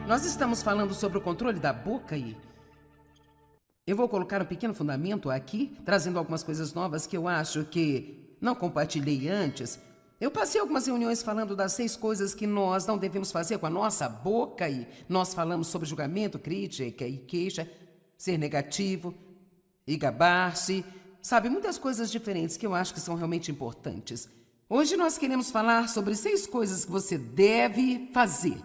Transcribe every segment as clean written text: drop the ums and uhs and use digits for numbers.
Nós estamos falando sobre o controle da boca e eu vou colocar um pequeno fundamento aqui, trazendo algumas coisas novas que eu acho que não compartilhei antes. Eu passei algumas reuniões falando das 6 coisas que nós não devemos fazer com a nossa boca e nós falamos sobre julgamento, crítica e queixa, ser negativo e gabar-se, sabe, muitas coisas diferentes que eu acho que são realmente importantes. Hoje nós queremos falar sobre 6 coisas que você deve fazer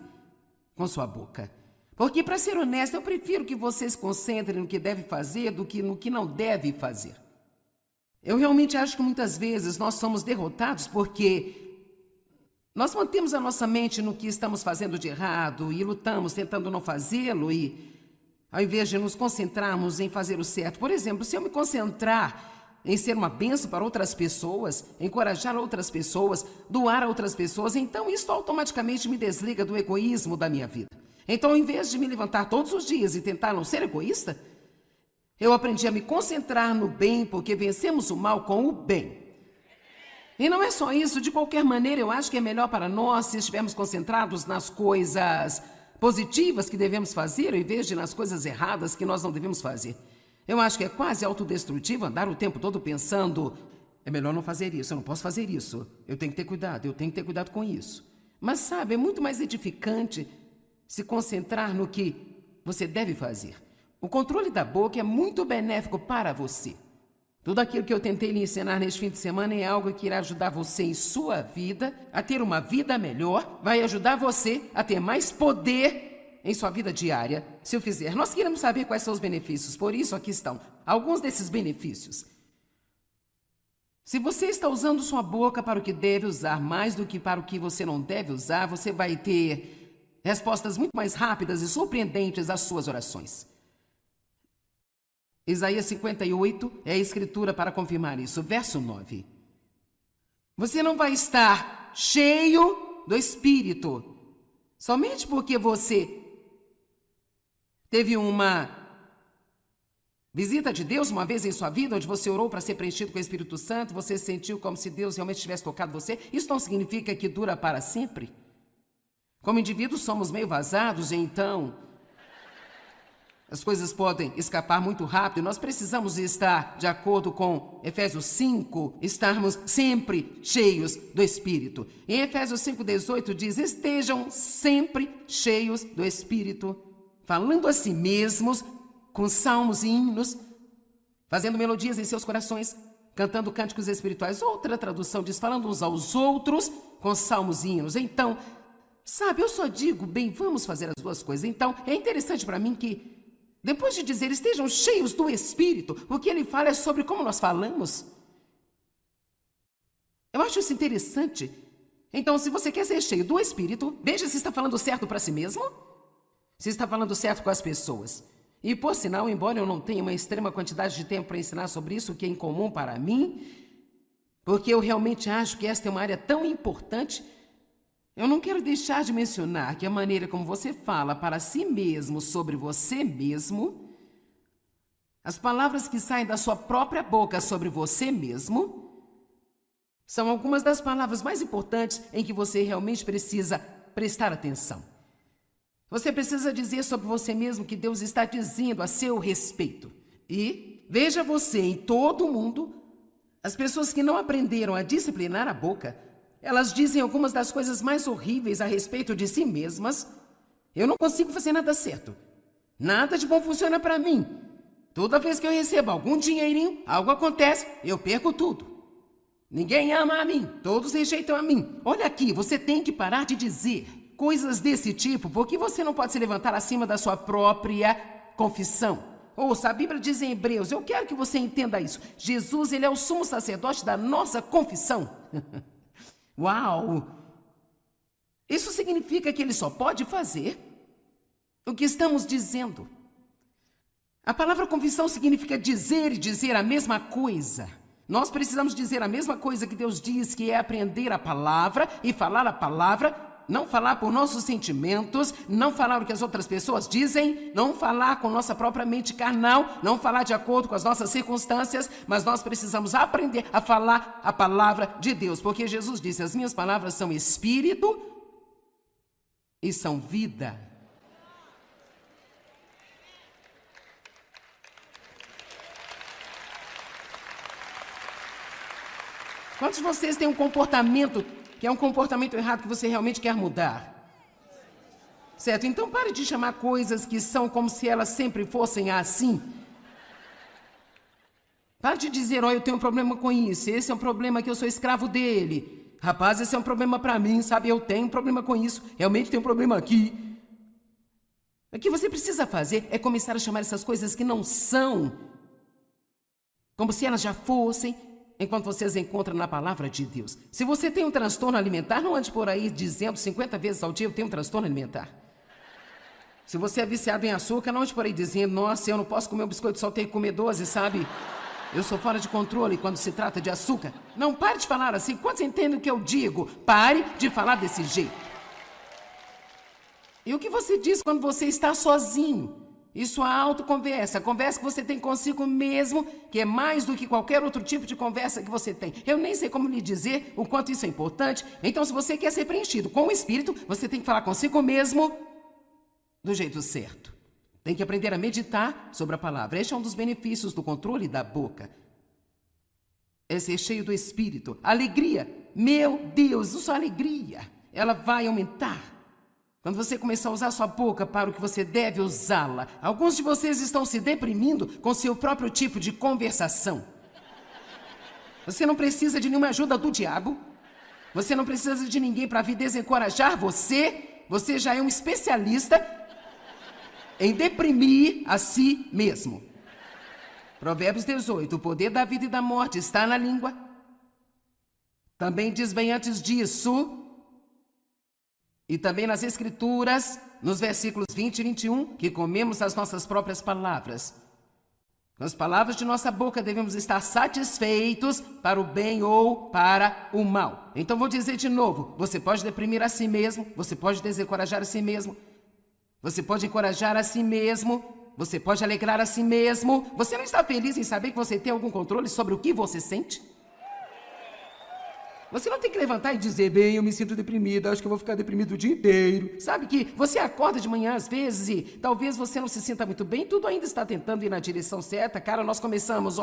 com sua boca. Porque, para ser honesto, eu prefiro que você se concentre no que deve fazer do que no que não deve fazer. Eu realmente acho que muitas vezes nós somos derrotados porque nós mantemos a nossa mente no que estamos fazendo de errado e lutamos tentando não fazê-lo e, ao invés de nos concentrarmos em fazer o certo, por exemplo, se eu me concentrar em ser uma bênção para outras pessoas, encorajar outras pessoas, doar a outras pessoas, então isso automaticamente me desliga do egoísmo da minha vida. Então, ao invés de me levantar todos os dias e tentar não ser egoísta, eu aprendi a me concentrar no bem, porque vencemos o mal com o bem. E não é só isso, de qualquer maneira, eu acho que é melhor para nós se estivermos concentrados nas coisas positivas que devemos fazer, ao invés de nas coisas erradas que nós não devemos fazer. Eu acho que é quase autodestrutivo andar o tempo todo pensando, é melhor não fazer isso, eu não posso fazer isso, eu tenho que ter cuidado com isso. Mas sabe, é muito mais edificante se concentrar no que você deve fazer. O controle da boca é muito benéfico para você. Tudo aquilo que eu tentei lhe ensinar neste fim de semana é algo que irá ajudar você em sua vida a ter uma vida melhor, vai ajudar você a ter mais poder em sua vida diária, se eu fizer. Nós queremos saber quais são os benefícios, por isso aqui estão alguns desses benefícios. Se você está usando sua boca para o que deve usar mais do que para o que você não deve usar, você vai ter respostas muito mais rápidas e surpreendentes às suas orações. Isaías 58 é a escritura para confirmar isso. Verso 9. Você não vai estar cheio do Espírito somente porque você teve uma visita de Deus uma vez em sua vida, onde você orou para ser preenchido com o Espírito Santo, você sentiu como se Deus realmente tivesse tocado você. Isso não significa que dura para sempre. Como indivíduos somos meio vazados, então as coisas podem escapar muito rápido. Nós precisamos estar, de acordo com Efésios 5, estarmos sempre cheios do Espírito. Em Efésios 5,18 diz, estejam sempre cheios do Espírito, falando a si mesmos, com salmos e hinos, fazendo melodias em seus corações, cantando cânticos espirituais. Outra tradução diz, falando uns aos outros, com salmos e hinos. Então, sabe, eu só digo, bem, vamos fazer as duas coisas. Então, é interessante para mim que, depois de dizer estejam cheios do Espírito, o que ele fala é sobre como nós falamos. Eu acho isso interessante. Então, se você quer ser cheio do Espírito, veja se está falando certo para si mesmo, se está falando certo com as pessoas. E, por sinal, embora eu não tenha uma extrema quantidade de tempo para ensinar sobre isso, o que é incomum para mim, porque eu realmente acho que esta é uma área tão importante, eu não quero deixar de mencionar que a maneira como você fala para si mesmo sobre você mesmo, as palavras que saem da sua própria boca sobre você mesmo, são algumas das palavras mais importantes em que você realmente precisa prestar atenção. Você precisa dizer sobre você mesmo que Deus está dizendo a seu respeito. E veja você em todo o mundo, as pessoas que não aprenderam a disciplinar a boca, elas dizem algumas das coisas mais horríveis a respeito de si mesmas. Eu não consigo fazer nada certo. Nada de bom funciona para mim. Toda vez que eu recebo algum dinheirinho, algo acontece, eu perco tudo. Ninguém ama a mim, todos rejeitam a mim. Olha aqui, você tem que parar de dizer coisas desse tipo, porque você não pode se levantar acima da sua própria confissão. Ouça, a Bíblia diz em Hebreus, eu quero que você entenda isso. Jesus, ele é o sumo sacerdote da nossa confissão. Uau! Isso significa que ele só pode fazer o que estamos dizendo. A palavra confissão significa dizer e dizer a mesma coisa. Nós precisamos dizer a mesma coisa que Deus diz, que é aprender a palavra e falar a palavra, não falar por nossos sentimentos, não falar o que as outras pessoas dizem, não falar com nossa própria mente carnal, não falar de acordo com as nossas circunstâncias, mas nós precisamos aprender a falar a palavra de Deus, porque Jesus disse, as minhas palavras são espírito e são vida. Quantos de vocês têm um comportamento que é um comportamento errado que você realmente quer mudar? Certo? Então pare de chamar coisas que são como se elas sempre fossem assim. Pare de dizer, eu tenho um problema com isso, esse é um problema que eu sou escravo dele. Rapaz, esse é um problema pra mim, sabe? Eu tenho um problema com isso, realmente tenho um problema aqui. O que você precisa fazer é começar a chamar essas coisas que não são, como se elas já fossem, enquanto você as encontra na palavra de Deus. Se você tem um transtorno alimentar, não ande por aí dizendo 50 vezes ao dia, eu tenho um transtorno alimentar. Se você é viciado em açúcar, não ande por aí dizendo, nossa, eu não posso comer um biscoito, só tenho que comer 12, sabe? Eu sou fora de controle quando se trata de açúcar. Não pare de falar assim. Quantos entendem o que eu digo? Pare de falar desse jeito. E o que você diz quando você está sozinho? Isso é autoconversa. A conversa que você tem consigo mesmo, que é mais do que qualquer outro tipo de conversa que você tem. Eu nem sei como lhe dizer o quanto isso é importante. Então, se você quer ser preenchido com o Espírito, você tem que falar consigo mesmo do jeito certo. Tem que aprender a meditar sobre a palavra. Este é um dos benefícios do controle da boca. É ser cheio do Espírito. Alegria. Meu Deus, isso é alegria. Ela vai aumentar. Quando você começar a usar sua boca para o que você deve usá-la. Alguns de vocês estão se deprimindo com seu próprio tipo de conversação. Você não precisa de nenhuma ajuda do diabo. Você não precisa de ninguém para vir desencorajar você. Você já é um especialista em deprimir a si mesmo. Provérbios 18, o poder da vida e da morte está na língua. Também diz bem antes disso, e também nas Escrituras, nos versículos 20 e 21, que comemos as nossas próprias palavras. Com as palavras de nossa boca devemos estar satisfeitos para o bem ou para o mal. Então vou dizer de novo, você pode deprimir a si mesmo, você pode desencorajar a si mesmo, você pode encorajar a si mesmo, você pode alegrar a si mesmo. Você não está feliz em saber que você tem algum controle sobre o que você sente? Você não tem que levantar e dizer, bem, eu me sinto deprimida, acho que eu vou ficar deprimido o dia inteiro. Sabe que você acorda de manhã às vezes e talvez você não se sinta muito bem, tudo ainda está tentando ir na direção certa. Cara, nós começamos,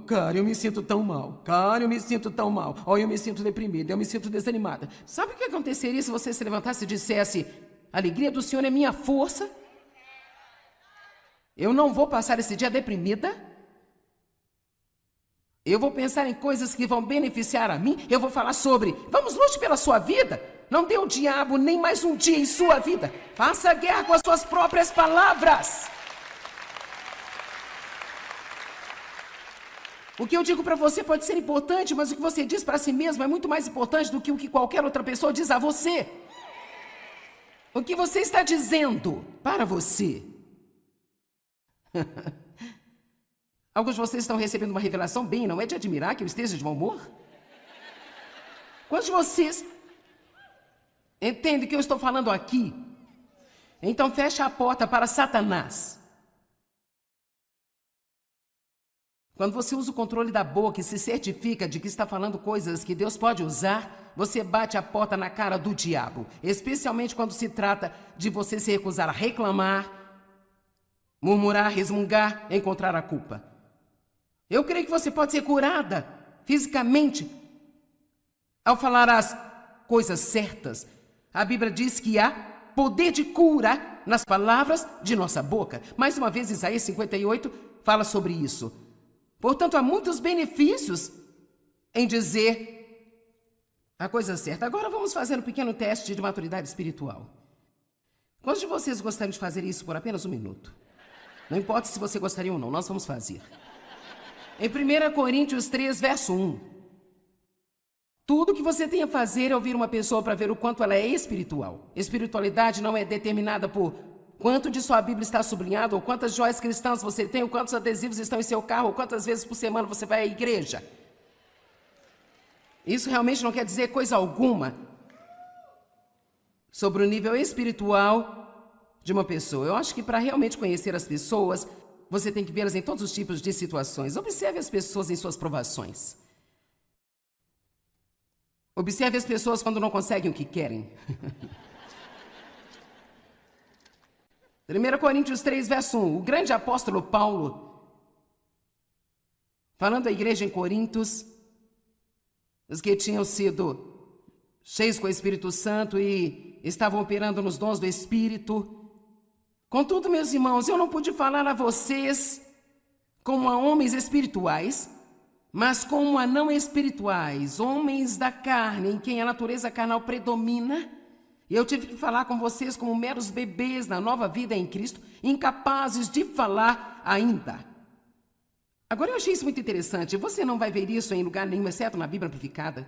cara, eu me sinto tão mal. Cara, eu me sinto tão mal. Eu me sinto deprimida, eu me sinto desanimada. Sabe o que aconteceria se você se levantasse e dissesse, a alegria do Senhor é minha força? Eu não vou passar esse dia deprimida. Eu vou pensar em coisas que vão beneficiar a mim. Eu vou falar sobre, vamos lute pela sua vida. Não dê ao diabo nem mais um dia em sua vida. Faça a guerra com as suas próprias palavras. O que eu digo para você pode ser importante, mas o que você diz para si mesmo é muito mais importante do que o que qualquer outra pessoa diz a você. O que você está dizendo para você? Alguns de vocês estão recebendo uma revelação bem, não é de admirar que eu esteja de mau humor? Quantos de vocês entendem o que eu estou falando aqui? Então feche a porta para Satanás. Quando você usa o controle da boca e se certifica de que está falando coisas que Deus pode usar, você bate a porta na cara do diabo. Especialmente quando se trata de você se recusar a reclamar, murmurar, resmungar, encontrar a culpa. Eu creio que você pode ser curada fisicamente ao falar as coisas certas. A Bíblia diz que há poder de cura nas palavras de nossa boca. Mais uma vez, Isaías 58 fala sobre isso. Portanto, há muitos benefícios em dizer a coisa certa. Agora vamos fazer um pequeno teste de maturidade espiritual. Quantos de vocês gostariam de fazer isso por apenas um minuto? Não importa se você gostaria ou não, nós vamos fazer. Em 1 Coríntios 3, verso 1. Tudo que você tem a fazer é ouvir uma pessoa para ver o quanto ela é espiritual. Espiritualidade não é determinada por quanto de sua Bíblia está sublinhado, ou quantas joias cristãs você tem, ou quantos adesivos estão em seu carro, ou quantas vezes por semana você vai à igreja. Isso realmente não quer dizer coisa alguma sobre o nível espiritual de uma pessoa. Eu acho que para realmente conhecer as pessoas, você tem que vê-las em todos os tipos de situações. Observe as pessoas em suas provações. Observe as pessoas quando não conseguem o que querem. 1 Coríntios 3, verso 1. O grande apóstolo Paulo, falando à igreja em Corintos, os que tinham sido cheios com o Espírito Santo e estavam operando nos dons do Espírito. Contudo, meus irmãos, eu não pude falar a vocês como a homens espirituais, mas como a não espirituais, homens da carne, em quem a natureza carnal predomina. E eu tive que falar com vocês como meros bebês na nova vida em Cristo, incapazes de falar ainda. Agora, eu achei isso muito interessante. Você não vai ver isso em lugar nenhum, exceto na Bíblia Amplificada.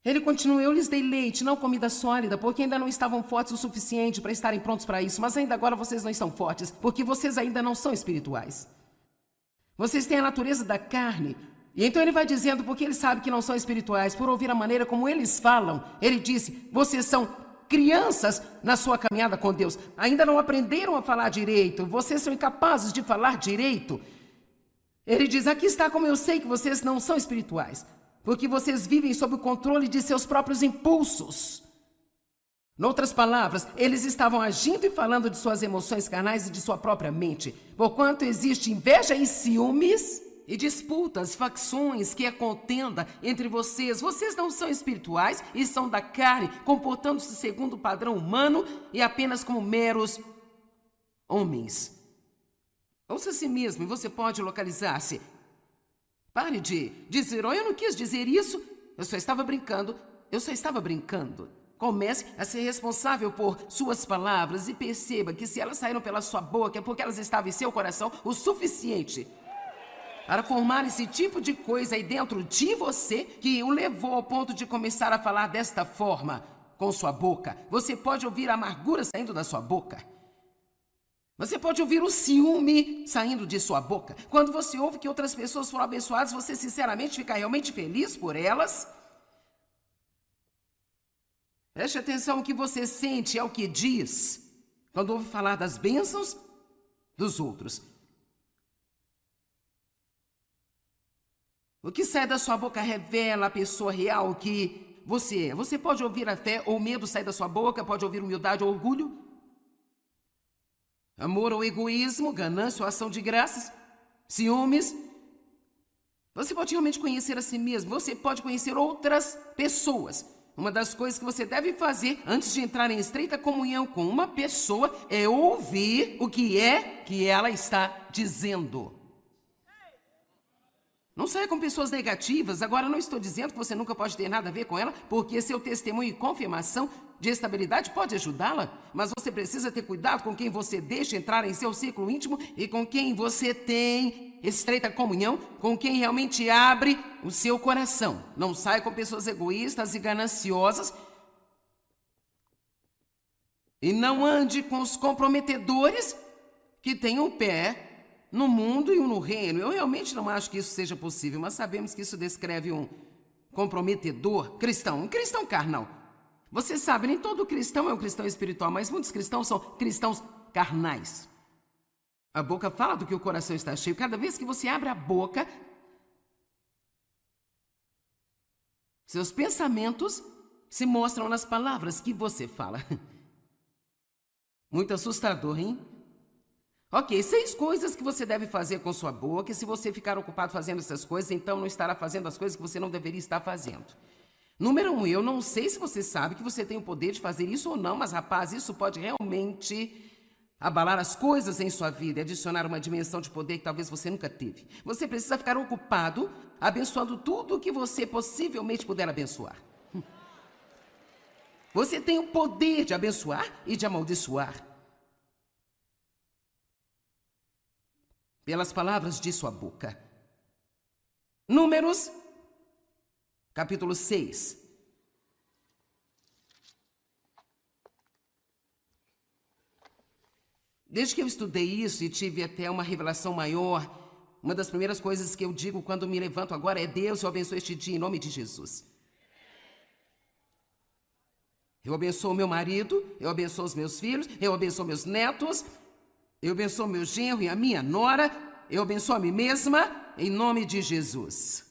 Ele continua: eu lhes dei leite, não comida sólida, porque ainda não estavam fortes o suficiente para estarem prontos para isso. Mas ainda agora vocês não estão fortes, porque vocês ainda não são espirituais. Vocês têm a natureza da carne. E então ele vai dizendo, porque ele sabe que não são espirituais, por ouvir a maneira como eles falam. Ele disse: vocês são crianças na sua caminhada com Deus. Ainda não aprenderam a falar direito. Vocês são incapazes de falar direito. Ele diz: aqui está como eu sei que vocês não são espirituais. Porque vocês vivem sob o controle de seus próprios impulsos. Noutras palavras, eles estavam agindo e falando de suas emoções carnais e de sua própria mente. Porquanto existe inveja e ciúmes e disputas, facções, que é contenda entre vocês. Vocês não são espirituais e são da carne, comportando-se segundo o padrão humano e apenas como meros homens. Ouça a si mesmo e você pode localizar-se. Pare de dizer: oh, eu não quis dizer isso, eu só estava brincando. Comece a ser responsável por suas palavras e perceba que se elas saíram pela sua boca é porque elas estavam em seu coração o suficiente para formar esse tipo de coisa aí dentro de você que o levou ao ponto de começar a falar desta forma com sua boca. Você pode ouvir a amargura saindo da sua boca. Você pode ouvir o ciúme saindo de sua boca. Quando você ouve que outras pessoas foram abençoadas, você sinceramente fica realmente feliz por elas? Preste atenção no que você sente, é o que diz quando ouve falar das bênçãos dos outros. O que sai da sua boca revela a pessoa real que você é. Você pode ouvir a fé ou medo sair da sua boca, pode ouvir humildade ou orgulho, amor ou egoísmo, ganância ou ação de graças, ciúmes. Você pode realmente conhecer a si mesmo, você pode conhecer outras pessoas. Uma das coisas que você deve fazer antes de entrar em estreita comunhão com uma pessoa é ouvir o que é que ela está dizendo. Não saia com pessoas negativas. Agora, não estou dizendo que você nunca pode ter nada a ver com ela, porque seu testemunho e confirmação de estabilidade pode ajudá-la, mas você precisa ter cuidado com quem você deixa entrar em seu círculo íntimo e com quem você tem estreita comunhão, com quem realmente abre o seu coração. Não saia com pessoas egoístas e gananciosas e não ande com os comprometedores que têm um pé no mundo e um no reino. Eu realmente não acho que isso seja possível, mas sabemos que isso descreve um comprometedor cristão, um cristão carnal. Você sabe, nem todo cristão é um cristão espiritual, mas muitos cristãos são cristãos carnais. A boca fala do que o coração está cheio. Cada vez que você abre a boca, seus pensamentos se mostram nas palavras que você fala. Muito assustador, hein? Ok, 6 coisas que você deve fazer com sua boca, e se você ficar ocupado fazendo essas coisas, então não estará fazendo as coisas que você não deveria estar fazendo. Número 1, eu não sei se você sabe que você tem o poder de fazer isso ou não, mas rapaz, isso pode realmente abalar as coisas em sua vida e adicionar uma dimensão de poder que talvez você nunca teve. Você precisa ficar ocupado abençoando tudo o que você possivelmente puder abençoar. Você tem o poder de abençoar e de amaldiçoar pelas palavras de sua boca. Números, capítulo 6. Desde que eu estudei isso e tive até uma revelação maior, uma das primeiras coisas que eu digo quando me levanto agora é: Deus, eu abençoo este dia em nome de Jesus. Eu abençoo meu marido, eu abençoo os meus filhos, eu abençoo meus netos, eu abençoo meu genro e a minha nora, eu abençoo a mim mesma, em nome de Jesus.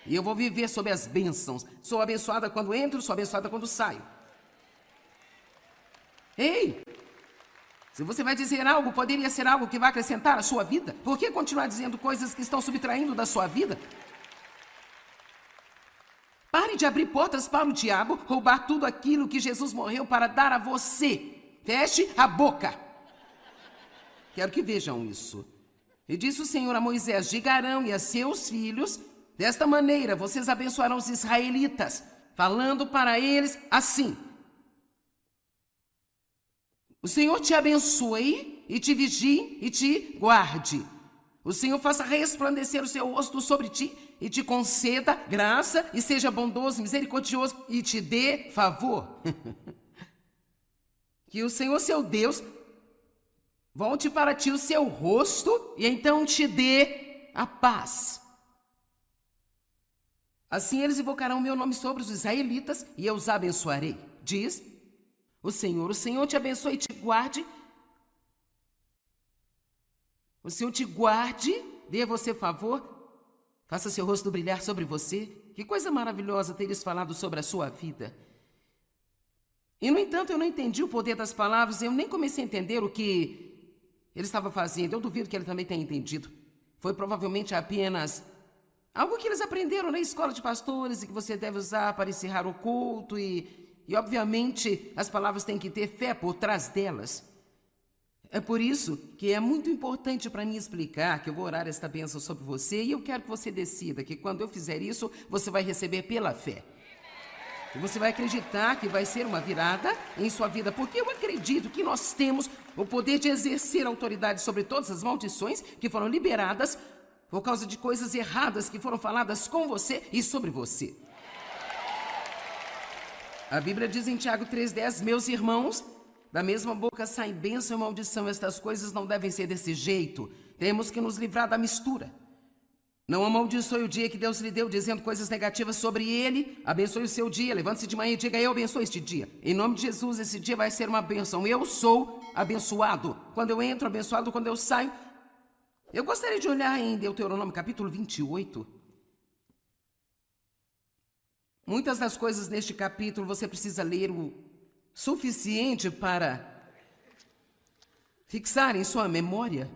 E eu vou viver sob as bênçãos. Sou abençoada quando entro, sou abençoada quando saio. Ei! Se você vai dizer algo, poderia ser algo que vai acrescentar à sua vida. Por que continuar dizendo coisas que estão subtraindo da sua vida? Pare de abrir portas para o diabo roubar tudo aquilo que Jesus morreu para dar a você. Feche a boca. Quero que vejam isso. E disse o Senhor a Moisés: diga a Arão e a seus filhos, desta maneira vocês abençoarão os israelitas, falando para eles assim: o Senhor te abençoe e te vigie e te guarde. O Senhor faça resplandecer o seu rosto sobre ti e te conceda graça e seja bondoso, misericordioso e te dê favor. Que o Senhor, seu Deus, volte para ti o seu rosto e então te dê a paz. Assim eles invocarão o meu nome sobre os israelitas e eu os abençoarei. Diz o Senhor te abençoe e te guarde. O Senhor te guarde, dê a você favor, faça seu rosto brilhar sobre você. Que coisa maravilhosa ter eles falado sobre a sua vida. E, no entanto, eu não entendi o poder das palavras, eu nem comecei a entender o que ele estava fazendo. Eu duvido que ele também tenha entendido. Foi provavelmente apenas algo que eles aprenderam na escola de pastores e que você deve usar para encerrar o culto e obviamente, as palavras têm que ter fé por trás delas. É por isso que é muito importante para mim explicar que eu vou orar esta bênção sobre você e eu quero que você decida que quando eu fizer isso, você vai receber pela fé. E você vai acreditar que vai ser uma virada em sua vida, porque eu acredito que nós temos o poder de exercer autoridade sobre todas as maldições que foram liberadas por causa de coisas erradas que foram faladas com você e sobre você. A Bíblia diz em Tiago 3,10, meus irmãos, da mesma boca sai bênção e maldição. Estas coisas não devem ser desse jeito. Temos que nos livrar da mistura. Não amaldiçoe o dia que Deus lhe deu, dizendo coisas negativas sobre ele. Abençoe o seu dia. Levante-se de manhã e diga: eu abençoo este dia. Em nome de Jesus, esse dia vai ser uma bênção. Eu sou abençoado. Quando eu entro, abençoado. Quando eu saio. Eu gostaria de olhar em Deuteronômio capítulo 28. Muitas das coisas neste capítulo você precisa ler o suficiente para fixar em sua memória.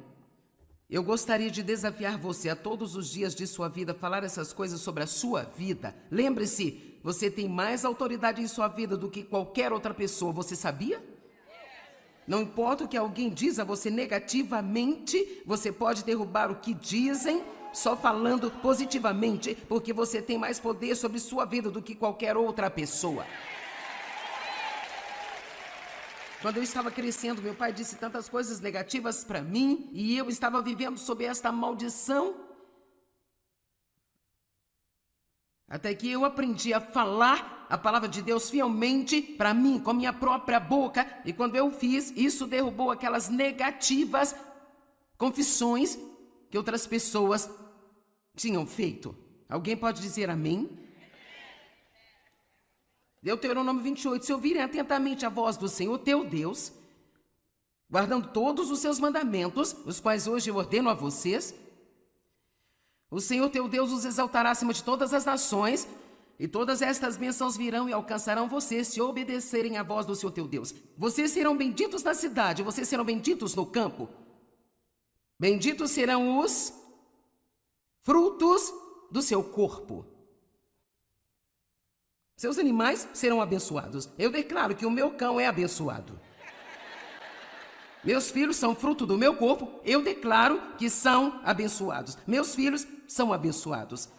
Eu gostaria de desafiar você a todos os dias de sua vida falar essas coisas sobre a sua vida. Lembre-se, você tem mais autoridade em sua vida do que qualquer outra pessoa. Você sabia? Não importa o que alguém diz a você negativamente, você pode derrubar o que dizem só falando positivamente, porque você tem mais poder sobre sua vida do que qualquer outra pessoa. Quando eu estava crescendo, meu pai disse tantas coisas negativas para mim e eu estava vivendo sob esta maldição. Até que eu aprendi a falar a palavra de Deus fielmente para mim, com a minha própria boca. E quando eu fiz, isso derrubou aquelas negativas confissões que outras pessoas tinham feito. Alguém pode dizer amém? Deuteronômio 28, se ouvirem atentamente a voz do Senhor teu Deus, guardando todos os seus mandamentos, os quais hoje eu ordeno a vocês, o Senhor teu Deus os exaltará acima de todas as nações, e todas estas bênçãos virão e alcançarão vocês se obedecerem à voz do Senhor teu Deus. Vocês serão benditos na cidade, vocês serão benditos no campo. Benditos serão os frutos do seu corpo. Seus animais serão abençoados. Eu declaro que o meu cão é abençoado. Meus filhos são fruto do meu corpo. Eu declaro que são abençoados. Meus filhos são abençoados.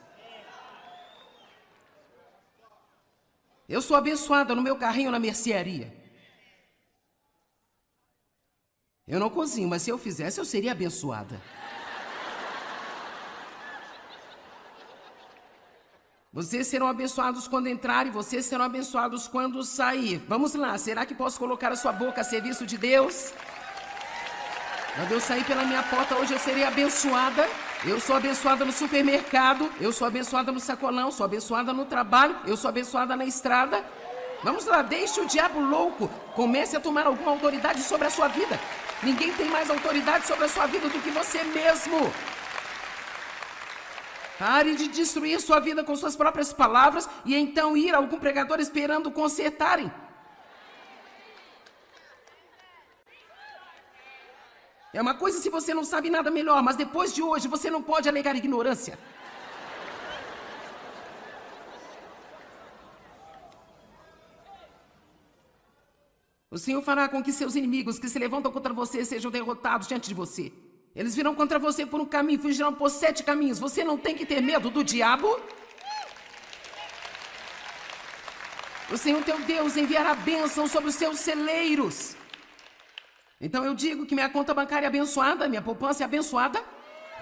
Eu sou abençoada no meu carrinho na mercearia. Eu não cozinho, mas se eu fizesse, eu seria abençoada. Vocês serão abençoados quando entrar e vocês serão abençoados quando sair. Vamos lá, será que posso colocar a sua boca a serviço de Deus? Quando eu sair pela minha porta hoje eu serei abençoada. Eu sou abençoada no supermercado, eu sou abençoada no sacolão, sou abençoada no trabalho, eu sou abençoada na estrada. Vamos lá, deixe o diabo louco. Comece a tomar alguma autoridade sobre a sua vida. Ninguém tem mais autoridade sobre a sua vida do que você mesmo. Pare de destruir sua vida com suas próprias palavras e então ir a algum pregador esperando consertarem. É uma coisa se você não sabe nada melhor, mas depois de hoje você não pode alegar ignorância. O Senhor fará com que seus inimigos que se levantam contra você sejam derrotados diante de você. Eles virão contra você por um caminho, fugirão por 7 caminhos. Você não tem que ter medo do diabo. O Senhor teu Deus enviará bênção sobre os seus celeiros. Então eu digo que minha conta bancária é abençoada, minha poupança é abençoada.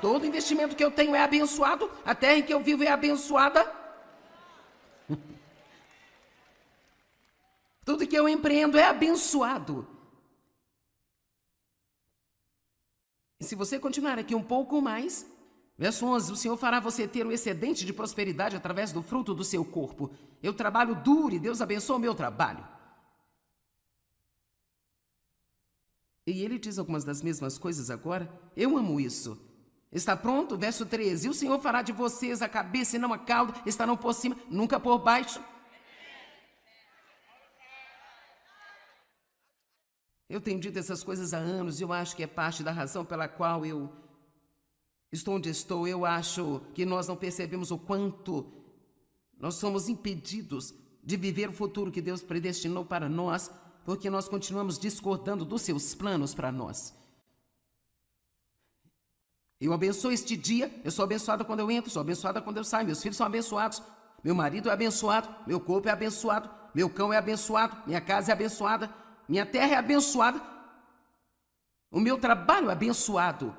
Todo investimento que eu tenho é abençoado. A terra em que eu vivo é abençoada. Tudo que eu empreendo é abençoado. E se você continuar aqui um pouco mais, verso 11, o Senhor fará você ter um excedente de prosperidade através do fruto do seu corpo. Eu trabalho duro e Deus abençoa o meu trabalho. E ele diz algumas das mesmas coisas agora. Eu amo isso. Está pronto? Verso 13. E o Senhor fará de vocês a cabeça e não a cauda, estarão por cima, nunca por baixo. Eu tenho dito essas coisas há anos e eu acho que é parte da razão pela qual eu estou onde estou. Eu acho que nós não percebemos o quanto nós somos impedidos de viver o futuro que Deus predestinou para nós, porque nós continuamos discordando dos seus planos para nós. Eu abençoo este dia, eu sou abençoada quando eu entro, sou abençoada quando eu saio, meus filhos são abençoados, meu marido é abençoado, meu corpo é abençoado, meu cão é abençoado, minha casa é abençoada, minha terra é abençoada, o meu trabalho é abençoado.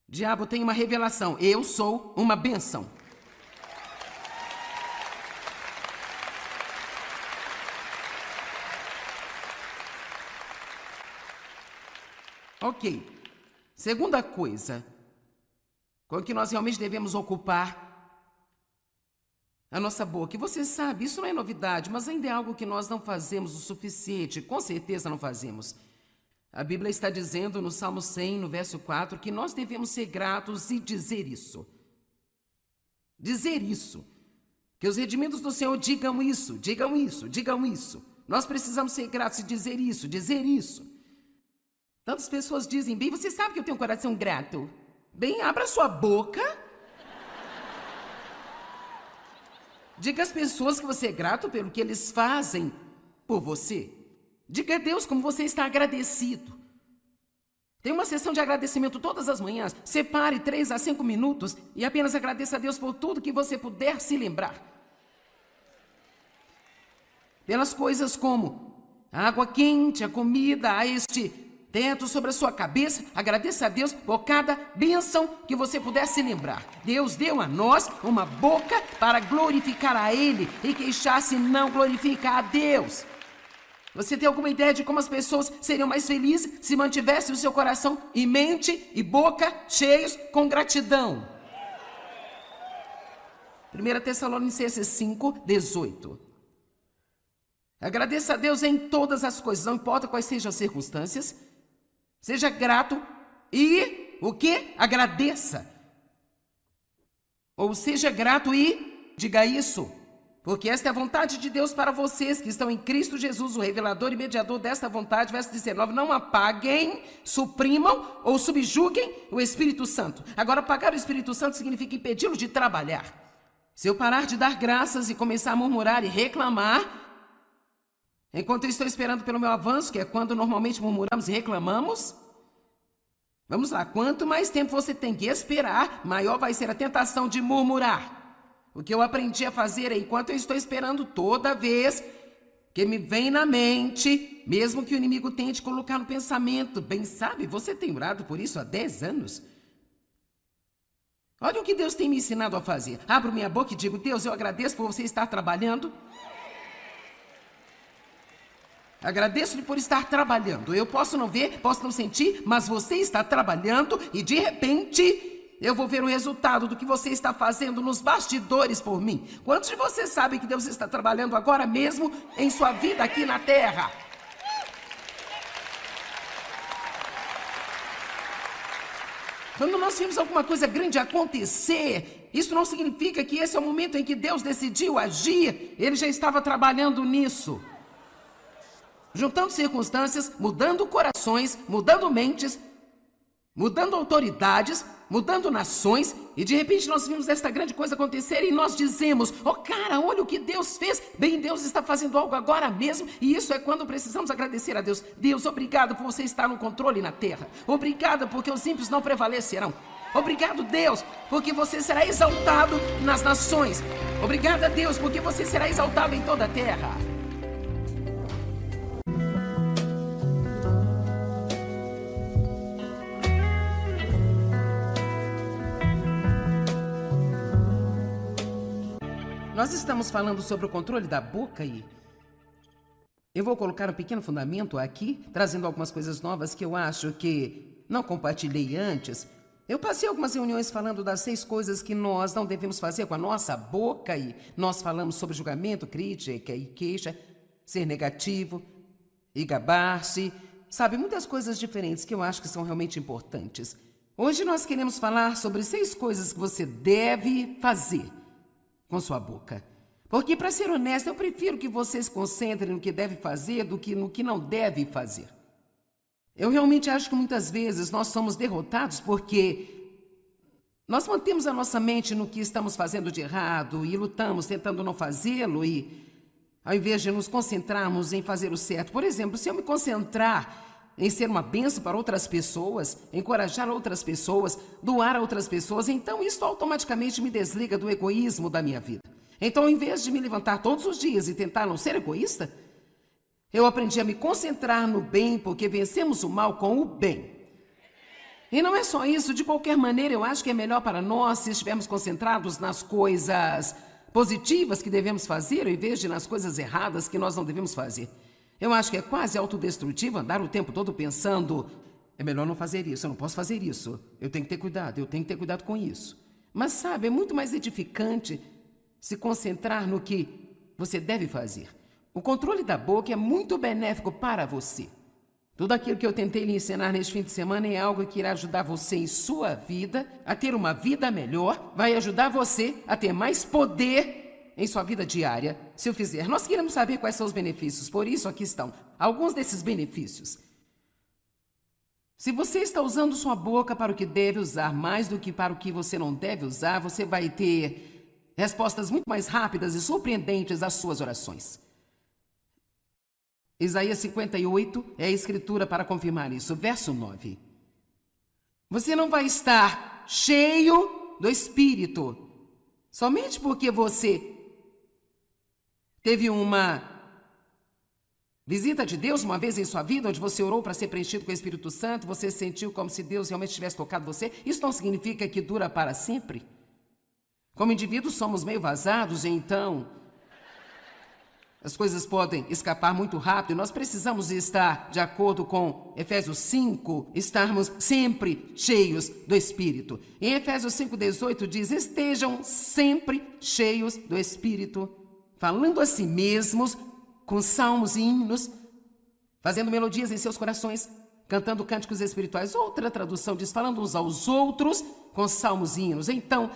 Diabo tem uma revelação, eu sou uma bênção. Ok, segunda coisa com que nós realmente devemos ocupar a nossa boca. E você sabe, isso não é novidade, mas ainda é algo que nós não fazemos o suficiente, com certeza não fazemos. A Bíblia está dizendo no Salmo 100, no verso 4, que nós devemos ser gratos e dizer isso. Dizer isso. Que os redimidos do Senhor digam isso, digam isso, digam isso. Nós precisamos ser gratos e dizer isso, dizer isso. Tantas pessoas dizem, bem, você sabe que eu tenho um coração grato. Bem, abra sua boca. Diga às pessoas que você é grato pelo que eles fazem por você. Diga a Deus como você está agradecido. Tem uma sessão de agradecimento todas as manhãs. Separe 3 a 5 minutos e apenas agradeça a Deus por tudo que você puder se lembrar. Pelas coisas como a água quente, a comida, a este teto sobre a sua cabeça, agradeça a Deus por cada bênção que você puder se lembrar. Deus deu a nós uma boca para glorificar a Ele e queixar-se não glorificar a Deus. Você tem alguma ideia de como as pessoas seriam mais felizes se mantivessem o seu coração e mente e boca cheios com gratidão? 1 Tessalonicenses 5, 18. Agradeça a Deus em todas as coisas, não importa quais sejam as circunstâncias. Seja grato e o quê? Agradeça. Ou seja grato e diga isso. Porque esta é a vontade de Deus para vocês que estão em Cristo Jesus, o revelador e mediador desta vontade. Verso 19, não apaguem, suprimam ou subjuguem o Espírito Santo. Agora, apagar o Espírito Santo significa impedi-lo de trabalhar. Se eu parar de dar graças e começar a murmurar e reclamar, enquanto eu estou esperando pelo meu avanço, que é quando normalmente murmuramos e reclamamos, vamos lá, quanto mais tempo você tem que esperar, maior vai ser a tentação de murmurar. O que eu aprendi a fazer é, enquanto eu estou esperando, toda vez que me vem na mente, mesmo que o inimigo tente colocar no pensamento, bem sabe, você tem orado por isso há 10 anos. Olha o que Deus tem me ensinado a fazer. Abro minha boca e digo, Deus, eu agradeço por você estar trabalhando. Agradeço-lhe por estar trabalhando. Eu posso não ver, posso não sentir, mas você está trabalhando e de repente eu vou ver o resultado do que você está fazendo nos bastidores por mim. Quantos de vocês sabem que Deus está trabalhando agora mesmo em sua vida aqui na terra? Quando nós vimos alguma coisa grande acontecer, isso não significa que esse é o momento em que Deus decidiu agir. Ele já estava trabalhando nisso. Juntando circunstâncias, mudando corações, mudando mentes, mudando autoridades, mudando nações, e de repente nós vimos esta grande coisa acontecer e nós dizemos: oh cara, olha o que Deus fez. Bem, Deus está fazendo algo agora mesmo, e isso é quando precisamos agradecer a Deus. Deus, obrigado por você estar no controle na terra. Obrigado porque os ímpios não prevalecerão. Obrigado, Deus, porque você será exaltado nas nações. Obrigado a Deus, porque você será exaltado em toda a terra. Nós estamos falando sobre o controle da boca e eu vou colocar um pequeno fundamento aqui, trazendo algumas coisas novas que eu acho que não compartilhei antes. Eu passei algumas reuniões falando das 6 coisas que nós não devemos fazer com a nossa boca e nós falamos sobre julgamento, crítica e queixa, ser negativo e gabar-se, sabe, muitas coisas diferentes que eu acho que são realmente importantes. Hoje nós queremos falar sobre 6 coisas que você deve fazer com sua boca. Porque, para ser honesto, eu prefiro que você se concentre no que deve fazer do que no que não deve fazer. Eu realmente acho que muitas vezes nós somos derrotados porque nós mantemos a nossa mente no que estamos fazendo de errado e lutamos tentando não fazê-lo e ao invés de nos concentrarmos em fazer o certo. Por exemplo, se eu me concentrar em ser uma bênção para outras pessoas, encorajar outras pessoas, doar a outras pessoas, então isso automaticamente me desliga do egoísmo da minha vida. Então, ao invés de me levantar todos os dias e tentar não ser egoísta, eu aprendi a me concentrar no bem, porque vencemos o mal com o bem. E não é só isso, de qualquer maneira, eu acho que é melhor para nós se estivermos concentrados nas coisas positivas que devemos fazer, ao invés de nas coisas erradas que nós não devemos fazer. Eu acho que é quase autodestrutivo andar o tempo todo pensando: é melhor não fazer isso, eu não posso fazer isso, eu tenho que ter cuidado, eu tenho que ter cuidado com isso. Mas sabe, é muito mais edificante se concentrar no que você deve fazer. O controle da boca é muito benéfico para você. Tudo aquilo que eu tentei lhe ensinar neste fim de semana é algo que irá ajudar você em sua vida a ter uma vida melhor, vai ajudar você a ter mais poder em sua vida diária, se eu fizer. Nós queremos saber quais são os benefícios, por isso aqui estão alguns desses benefícios. Se você está usando sua boca para o que deve usar mais do que para o que você não deve usar, você vai ter respostas muito mais rápidas e surpreendentes às suas orações. Isaías 58 é a escritura para confirmar isso. Verso 9. Você não vai estar cheio do Espírito somente porque você teve uma visita de Deus uma vez em sua vida, onde você orou para ser preenchido com o Espírito Santo, você sentiu como se Deus realmente tivesse tocado você. Isso não significa que dura para sempre. Como indivíduos somos meio vazados, então as coisas podem escapar muito rápido. Nós precisamos estar, de acordo com Efésios 5, estarmos sempre cheios do Espírito. Em Efésios 5,18 diz: estejam sempre cheios do Espírito, falando a si mesmos com salmos e hinos, fazendo melodias em seus corações, cantando cânticos espirituais. Outra tradução diz: falando uns aos outros com salmos e hinos. Então,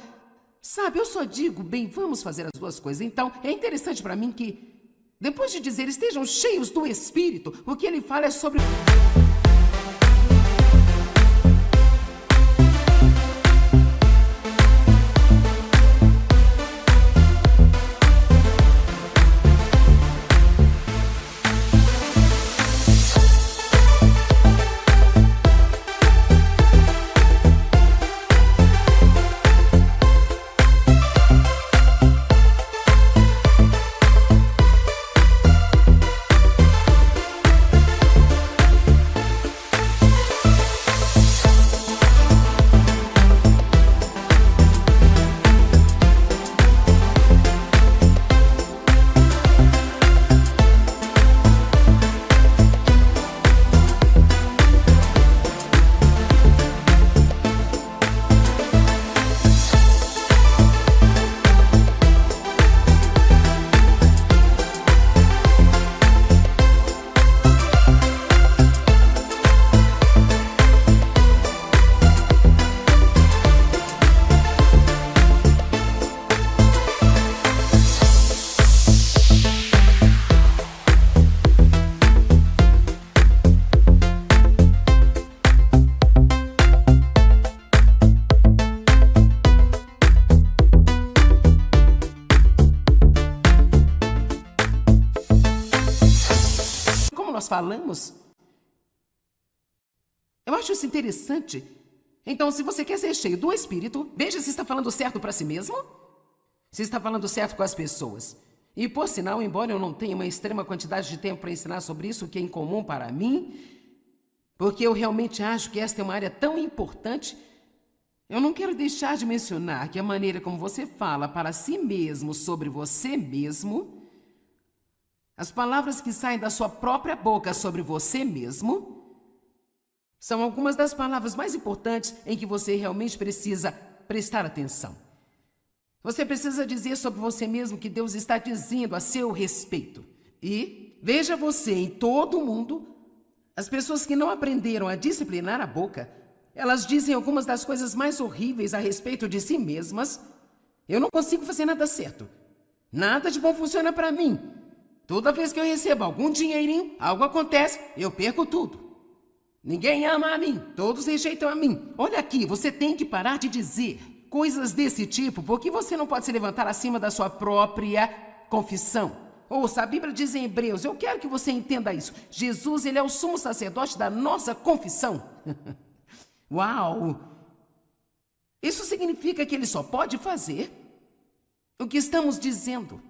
sabe, eu só digo, bem, vamos fazer as duas coisas. Então, é interessante para mim que depois de dizer estejam cheios do Espírito, o que ele fala é sobre nós falamos. Eu acho isso interessante. Então, se você quer ser cheio do Espírito, veja se está falando certo para si mesmo, se está falando certo com as pessoas. E, por sinal, embora eu não tenha uma extrema quantidade de tempo para ensinar sobre isso, que é incomum para mim, porque eu realmente acho que esta é uma área tão importante, eu não quero deixar de mencionar que a maneira como você fala para si mesmo sobre você mesmo, as palavras que saem da sua própria boca sobre você mesmo, são algumas das palavras mais importantes em que você realmente precisa prestar atenção. Você precisa dizer sobre você mesmo o que Deus está dizendo a seu respeito. E veja você em todo o mundo, as pessoas que não aprenderam a disciplinar a boca, elas dizem algumas das coisas mais horríveis a respeito de si mesmas. Eu não consigo fazer nada certo. Nada de bom funciona para mim. Toda vez que eu recebo algum dinheirinho, algo acontece, eu perco tudo. Ninguém ama a mim, todos rejeitam a mim. Olha aqui, você tem que parar de dizer coisas desse tipo, porque você não pode se levantar acima da sua própria confissão. Ouça, a Bíblia diz em Hebreus, eu quero que você entenda isso. Jesus, ele é o sumo sacerdote da nossa confissão. Uau! Isso significa que ele só pode fazer o que estamos dizendo.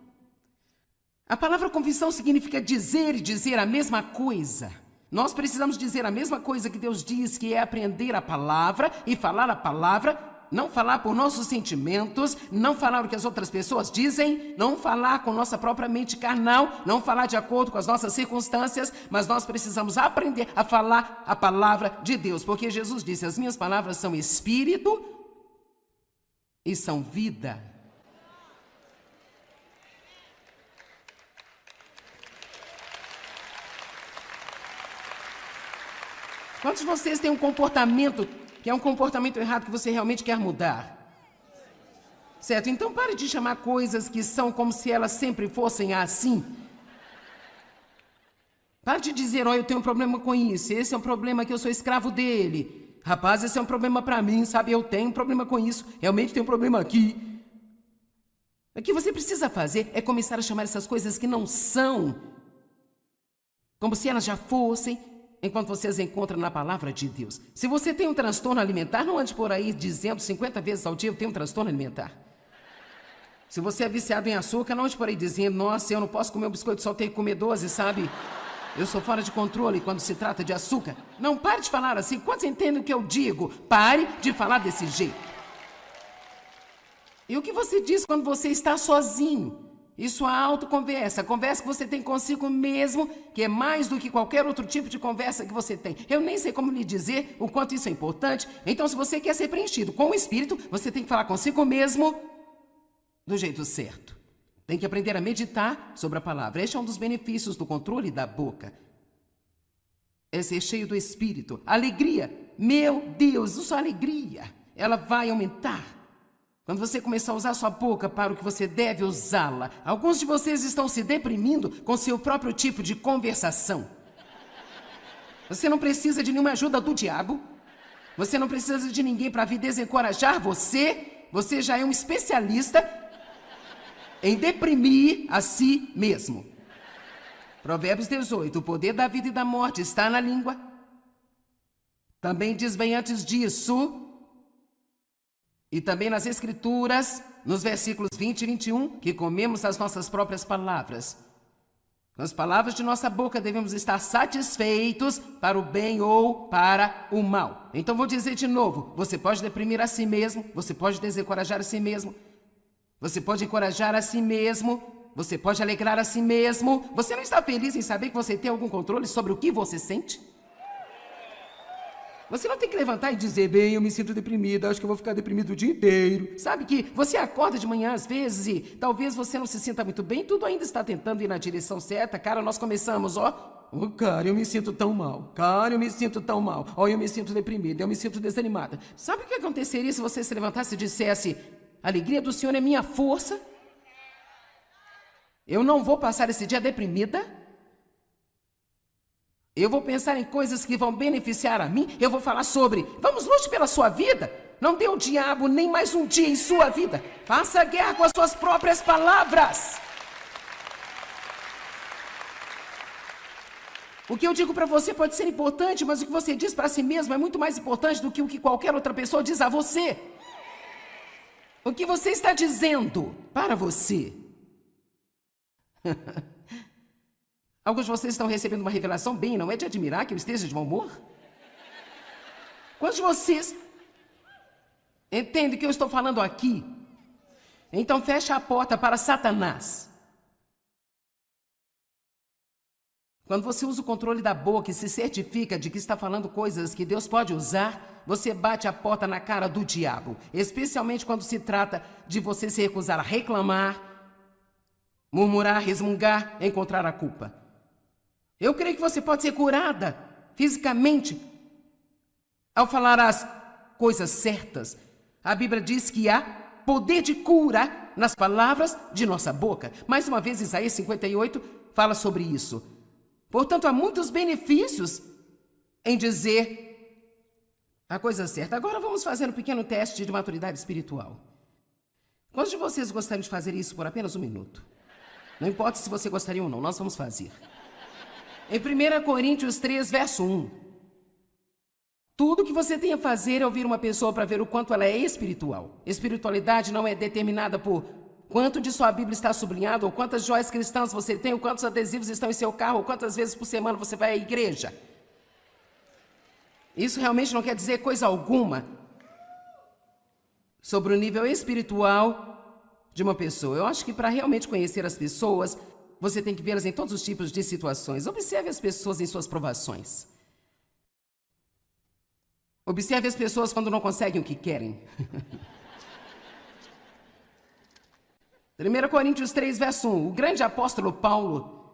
A palavra confissão significa dizer e dizer a mesma coisa. Nós precisamos dizer a mesma coisa que Deus diz, que é aprender a palavra e falar a palavra, não falar por nossos sentimentos, não falar o que as outras pessoas dizem, não falar com nossa própria mente carnal, não falar de acordo com as nossas circunstâncias, mas nós precisamos aprender a falar a palavra de Deus, porque Jesus disse, as minhas palavras são espírito e são vida. Quantos de vocês têm um comportamento que é um comportamento errado que você realmente quer mudar? Certo? Então pare de chamar coisas que são como se elas sempre fossem assim. Pare de dizer, eu tenho um problema com isso, esse é um problema que eu sou escravo dele. Rapaz, esse é um problema para mim, sabe? Eu tenho um problema com isso, realmente tenho um problema aqui. O que você precisa fazer é começar a chamar essas coisas que não são como se elas já fossem, enquanto você as encontra na palavra de Deus. Se você tem um transtorno alimentar, não ande por aí dizendo 50 vezes ao dia, eu tenho um transtorno alimentar. Se você é viciado em açúcar, não ande por aí dizendo, nossa, eu não posso comer um biscoito, só tenho que comer 12, sabe? Eu sou fora de controle quando se trata de açúcar. Não pare de falar assim. Quantos entendem o que eu digo? Pare de falar desse jeito. E o que você diz quando você está sozinho? Isso é autoconversa, a conversa que você tem consigo mesmo, que é mais do que qualquer outro tipo de conversa que você tem. Eu nem sei como lhe dizer o quanto isso é importante. Então, se você quer ser preenchido com o Espírito, você tem que falar consigo mesmo do jeito certo. Tem que aprender a meditar sobre a palavra. Este é um dos benefícios do controle da boca. É ser cheio do Espírito. Alegria, meu Deus, sua alegria, ela vai aumentar. Quando você começar a usar sua boca para o que você deve usá-la, alguns de vocês estão se deprimindo com seu próprio tipo de conversação. Você não precisa de nenhuma ajuda do diabo. Você não precisa de ninguém para vir desencorajar você. Você já é um especialista em deprimir a si mesmo. Provérbios 18, o poder da vida e da morte está na língua. Também diz bem antes disso... E também nas Escrituras, nos versículos 20 e 21, que comemos as nossas próprias palavras. Com as palavras de nossa boca devemos estar satisfeitos para o bem ou para o mal. Então vou dizer de novo, você pode deprimir a si mesmo, você pode desencorajar a si mesmo, você pode encorajar a si mesmo, você pode alegrar a si mesmo. Você não está feliz em saber que você tem algum controle sobre o que você sente? Você não tem que levantar e dizer, bem, eu me sinto deprimida, acho que eu vou ficar deprimido o dia inteiro. Sabe que você acorda de manhã às vezes e talvez você não se sinta muito bem, tudo ainda está tentando ir na direção certa. Cara, nós começamos, cara, eu me sinto tão mal. Cara, eu me sinto tão mal. Eu me sinto deprimida, eu me sinto desanimada. Sabe o que aconteceria se você se levantasse e dissesse, a alegria do Senhor é minha força? Eu não vou passar esse dia deprimida. Eu vou pensar em coisas que vão beneficiar a mim. Eu vou falar sobre, vamos lutar pela sua vida. Não dê ao diabo nem mais um dia em sua vida. Faça guerra com as suas próprias palavras. O que eu digo para você pode ser importante, mas o que você diz para si mesmo é muito mais importante do que o que qualquer outra pessoa diz a você. O que você está dizendo para você? Alguns de vocês estão recebendo uma revelação bem, não é de admirar que eu esteja de mau humor? Quantos de vocês entendem o que eu estou falando aqui? Então fecha a porta para Satanás. Quando você usa o controle da boca e se certifica de que está falando coisas que Deus pode usar, você bate a porta na cara do diabo. Especialmente quando se trata de você se recusar a reclamar, murmurar, resmungar, encontrar a culpa. Eu creio que você pode ser curada fisicamente ao falar as coisas certas. A Bíblia diz que há poder de cura nas palavras de nossa boca. Mais uma vez, Isaías 58 fala sobre isso. Portanto, há muitos benefícios em dizer a coisa certa. Agora vamos fazer um pequeno teste de maturidade espiritual. Quantos de vocês gostariam de fazer isso por apenas um minuto? Não importa se você gostaria ou não, nós vamos fazer. Em 1 Coríntios 3, verso 1. Tudo que você tem a fazer é ouvir uma pessoa para ver o quanto ela é espiritual. Espiritualidade não é determinada por quanto de sua Bíblia está sublinhado, ou quantas joias cristãs você tem, ou quantos adesivos estão em seu carro, ou quantas vezes por semana você vai à igreja. Isso realmente não quer dizer coisa alguma sobre o nível espiritual de uma pessoa. Eu acho que para realmente conhecer as pessoas, você tem que vê-las em todos os tipos de situações. Observe as pessoas em suas provações. Observe as pessoas quando não conseguem o que querem. 1 Coríntios 3, verso 1. O grande apóstolo Paulo,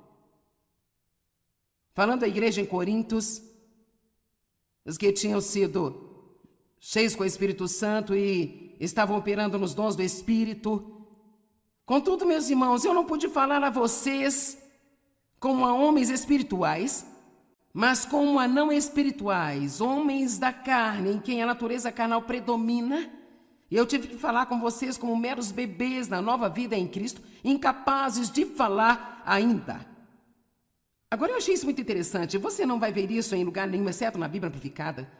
falando à igreja em Corintos, os que tinham sido cheios com o Espírito Santo e estavam operando nos dons do Espírito. Contudo, meus irmãos, eu não pude falar a vocês como a homens espirituais, mas como a não espirituais, homens da carne, em quem a natureza carnal predomina. E eu tive que falar com vocês como meros bebês na nova vida em Cristo, incapazes de falar ainda. Agora eu achei isso muito interessante. Você não vai ver isso em lugar nenhum, exceto na Bíblia Amplificada.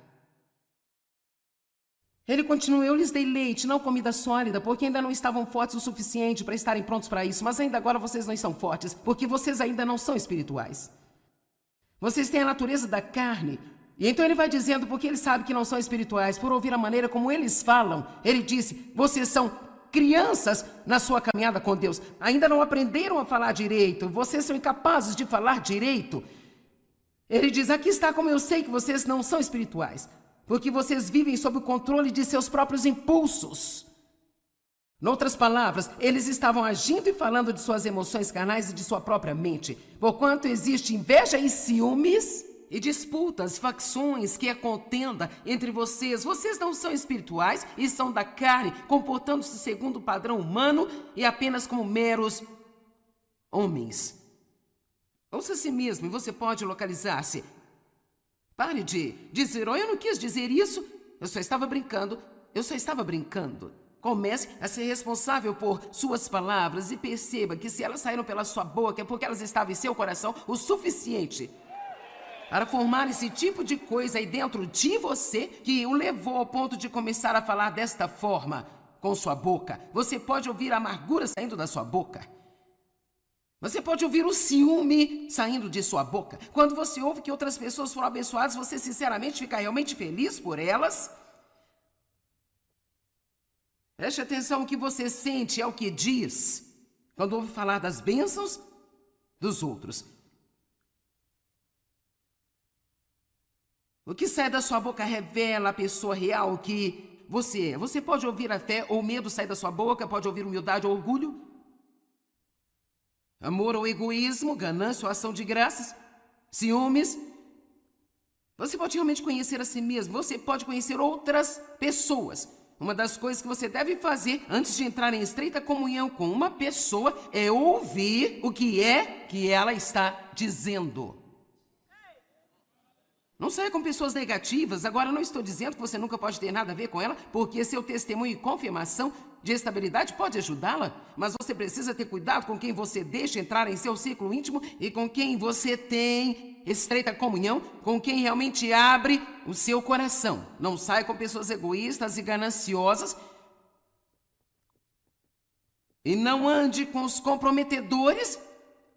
Ele continua: eu lhes dei leite, não comida sólida, porque ainda não estavam fortes o suficiente para estarem prontos para isso. Mas ainda agora vocês não estão fortes, porque vocês ainda não são espirituais. Vocês têm a natureza da carne. E então ele vai dizendo, porque ele sabe que não são espirituais, por ouvir a maneira como eles falam. Ele disse: vocês são crianças na sua caminhada com Deus. Ainda não aprenderam a falar direito. Vocês são incapazes de falar direito. Ele diz: aqui está como eu sei que vocês não são espirituais. Porque vocês vivem sob o controle de seus próprios impulsos. Noutras palavras, eles estavam agindo e falando de suas emoções carnais e de sua própria mente. Porquanto existe inveja e ciúmes e disputas, facções, que é contenda entre vocês. Vocês não são espirituais e são da carne, comportando-se segundo o padrão humano e apenas como meros homens. Ouça a si mesmo e você pode localizar-se. Pare de dizer: oh, eu não quis dizer isso, eu só estava brincando. Comece a ser responsável por suas palavras e perceba que se elas saíram pela sua boca é porque elas estavam em seu coração o suficiente para formar esse tipo de coisa aí dentro de você que o levou ao ponto de começar a falar desta forma com sua boca. Você pode ouvir a amargura saindo da sua boca. Você pode ouvir o ciúme saindo de sua boca. Quando você ouve que outras pessoas foram abençoadas, você sinceramente fica realmente feliz por elas? Preste atenção, o que você sente é o que diz quando ouve falar das bênçãos dos outros. O que sai da sua boca revela a pessoa real que você é. Você pode ouvir a fé ou medo sair da sua boca, pode ouvir humildade ou orgulho, amor ou egoísmo, ganância ou ação de graças, ciúmes. Você pode realmente conhecer a si mesmo, você pode conhecer outras pessoas. Uma das coisas que você deve fazer antes de entrar em estreita comunhão com uma pessoa é ouvir o que é que ela está dizendo. Não saia com pessoas negativas. Agora, não estou dizendo que você nunca pode ter nada a ver com ela, porque seu testemunho e confirmação de estabilidade pode ajudá-la, mas você precisa ter cuidado com quem você deixa entrar em seu círculo íntimo e com quem você tem estreita comunhão com quem realmente abre o seu coração. Não saia com pessoas egoístas e gananciosas. E não ande com os comprometedores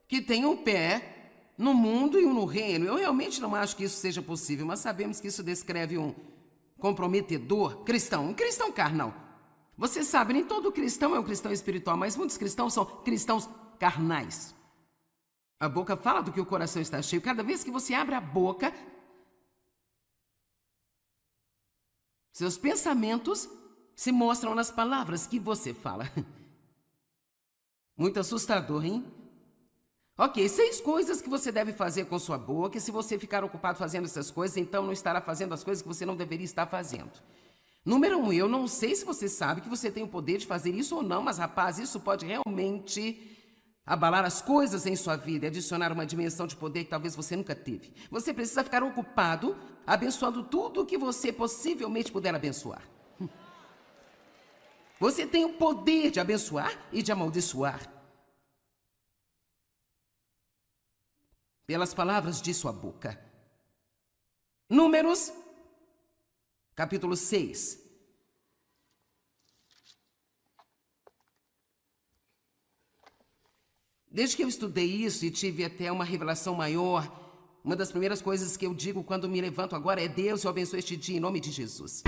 que têm um pé no mundo e um no reino. Eu realmente não acho que isso seja possível, mas sabemos que isso descreve um comprometedor cristão, um cristão carnal. Você sabe, nem todo cristão é um cristão espiritual, mas muitos cristãos são cristãos carnais. A boca fala do que o coração está cheio. Cada vez que você abre a boca, seus pensamentos se mostram nas palavras que você fala. Muito assustador, hein? Ok, 6 coisas que você deve fazer com sua boca, e se você ficar ocupado fazendo essas coisas, então não estará fazendo as coisas que você não deveria estar fazendo. Número 1, eu não sei se você sabe que você tem o poder de fazer isso ou não, mas rapaz, isso pode realmente abalar as coisas em sua vida e adicionar uma dimensão de poder que talvez você nunca teve. Você precisa ficar ocupado abençoando tudo o que você possivelmente puder abençoar. Você tem o poder de abençoar e de amaldiçoar pelas palavras de sua boca. Números, capítulo 6. Desde que eu estudei isso e tive até uma revelação maior, uma das primeiras coisas que eu digo quando me levanto agora é: Deus, eu abençoe este dia em nome de Jesus.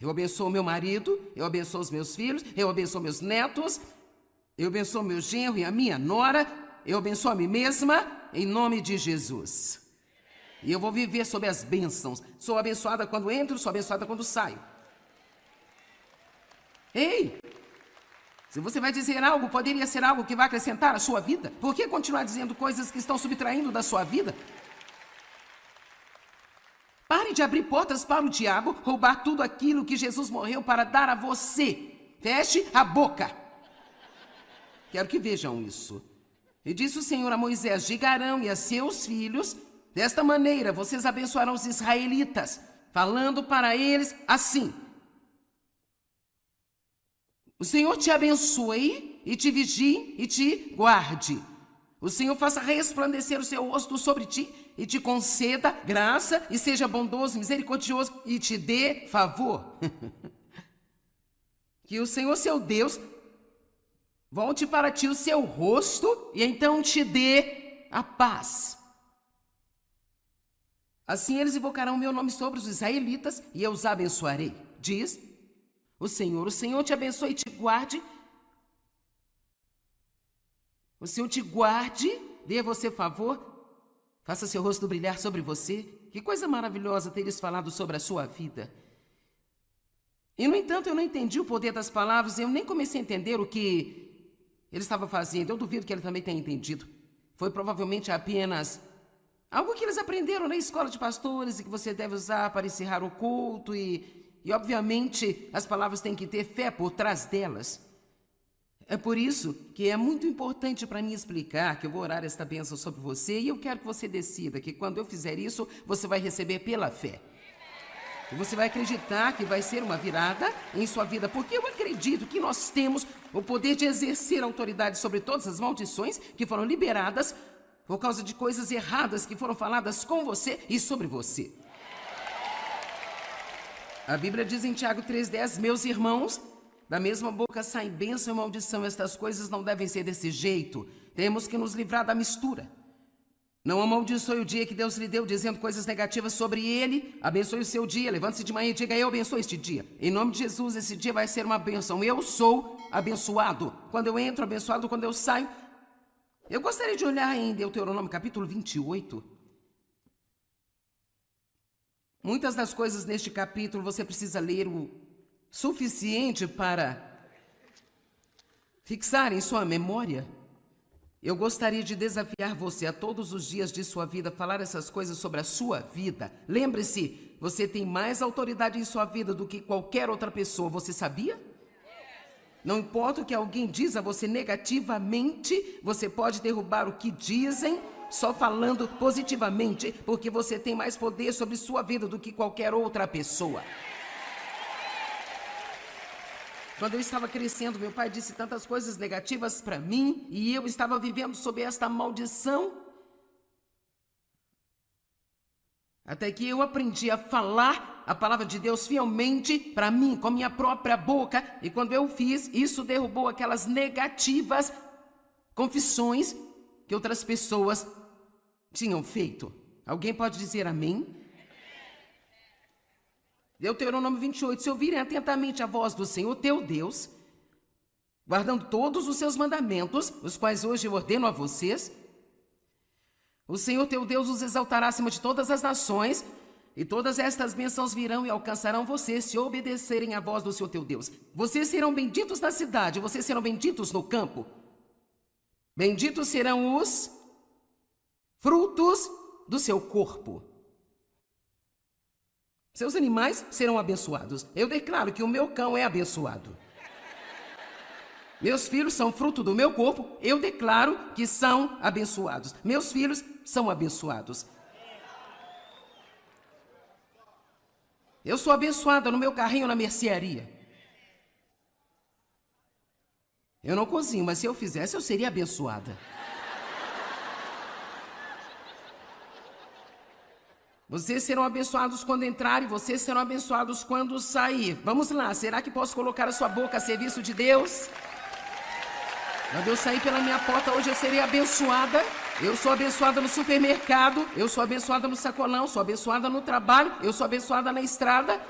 Eu abençoo meu marido, eu abençoo os meus filhos, eu abençoo meus netos, eu abençoo meu genro e a minha nora, eu abençoo a mim mesma, em nome de Jesus. E eu vou viver sob as bênçãos. Sou abençoada quando entro, sou abençoada quando saio. Ei! Se você vai dizer algo, poderia ser algo que vai acrescentar à sua vida. Por que continuar dizendo coisas que estão subtraindo da sua vida? Pare de abrir portas para o diabo roubar tudo aquilo que Jesus morreu para dar a você. Feche a boca. Quero que vejam isso. E disse o Senhor a Moisés: diga a Arão e a seus filhos: desta maneira vocês abençoarão os israelitas, falando para eles assim: o Senhor te abençoe e te vigie e te guarde. O Senhor faça resplandecer o seu rosto sobre ti e te conceda graça e seja bondoso e misericordioso e te dê favor. Que o Senhor, seu Deus, volte para ti o seu rosto e então te dê a paz. Assim eles invocarão o meu nome sobre os israelitas e eu os abençoarei. Diz o Senhor te abençoe e te guarde. O Senhor te guarde, dê a você favor, faça seu rosto brilhar sobre você. Que coisa maravilhosa ter isso falado sobre a sua vida. E, no entanto, eu não entendi o poder das palavras, eu nem comecei a entender o que ele estava fazendo. Eu duvido que ele também tenha entendido. Foi provavelmente apenas algo que eles aprenderam na escola de pastores e que você deve usar para encerrar o culto e obviamente, as palavras têm que ter fé por trás delas. É por isso que é muito importante para mim explicar que eu vou orar esta bênção sobre você e eu quero que você decida que quando eu fizer isso, você vai receber pela fé. E você vai acreditar que vai ser uma virada em sua vida, porque eu acredito que nós temos o poder de exercer autoridade sobre todas as maldições que foram liberadas por causa de coisas erradas que foram faladas com você e sobre você. A Bíblia diz em Tiago 3,10, meus irmãos, da mesma boca saem bênção e maldição, estas coisas não devem ser desse jeito. Temos que nos livrar da mistura. Não amaldiçoe o dia que Deus lhe deu, dizendo coisas negativas sobre ele. Abençoe o seu dia, levante-se de manhã e diga, eu abençoo este dia. Em nome de Jesus, esse dia vai ser uma bênção. Eu sou abençoado. Quando eu entro, abençoado. Quando eu saio. Eu gostaria de olhar em Deuteronômio capítulo 28. Muitas das coisas neste capítulo você precisa ler o suficiente para fixar em sua memória. Eu gostaria de desafiar você a todos os dias de sua vida falar essas coisas sobre a sua vida. Lembre-se, você tem mais autoridade em sua vida do que qualquer outra pessoa. Você sabia? Não importa o que alguém diz a você negativamente, você pode derrubar o que dizem só falando positivamente, porque você tem mais poder sobre sua vida do que qualquer outra pessoa. Quando eu estava crescendo, meu pai disse tantas coisas negativas para mim e eu estava vivendo sob esta maldição. Até que eu aprendi a falar a palavra de Deus fielmente para mim, com a minha própria boca. E quando eu fiz, isso derrubou aquelas negativas confissões que outras pessoas tinham feito. Alguém pode dizer amém? Deuteronômio 28, se ouvirem atentamente a voz do Senhor teu Deus, guardando todos os seus mandamentos, os quais hoje eu ordeno a vocês, o Senhor teu Deus os exaltará acima de todas as nações, e todas estas bênçãos virão e alcançarão vocês se obedecerem à voz do Senhor teu Deus. Vocês serão benditos na cidade, vocês serão benditos no campo. Benditos serão os frutos do seu corpo. Seus animais serão abençoados. Eu declaro que o meu cão é abençoado. Meus filhos são fruto do meu corpo. Eu declaro que são abençoados. Meus filhos são abençoados. Eu sou abençoada no meu carrinho na mercearia. Eu não cozinho, mas se eu fizesse, eu seria abençoada. Vocês serão abençoados quando entrarem, vocês serão abençoados quando sair. Vamos lá, será que posso colocar a sua boca a serviço de Deus? Quando eu sair pela minha porta hoje eu serei abençoada. Eu sou abençoada no supermercado, eu sou abençoada no sacolão, sou abençoada no trabalho, eu sou abençoada na estrada.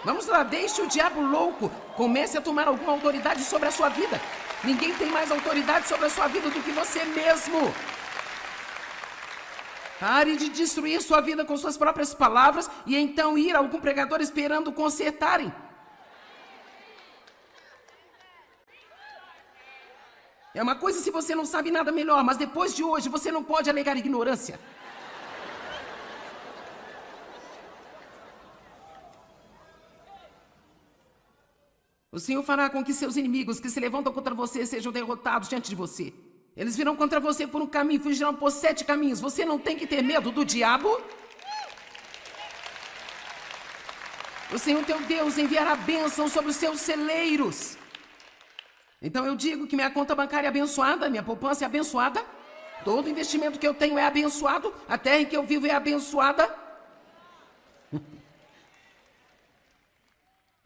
Vamos lá, deixe o diabo louco. Comece a tomar alguma autoridade sobre a sua vida. Ninguém tem mais autoridade sobre a sua vida do que você mesmo. Pare de destruir sua vida com suas próprias palavras e então ir a algum pregador esperando consertarem. É uma coisa se você não sabe nada melhor, mas depois de hoje você não pode alegar ignorância. O Senhor fará com que seus inimigos que se levantam contra você sejam derrotados diante de você. Eles virão contra você por um caminho, fugirão por 7 caminhos. Você não tem que ter medo do diabo. O Senhor teu Deus enviará bênção sobre os seus celeiros. Então eu digo que minha conta bancária é abençoada, minha poupança é abençoada. Todo investimento que eu tenho é abençoado. A terra em que eu vivo é abençoada.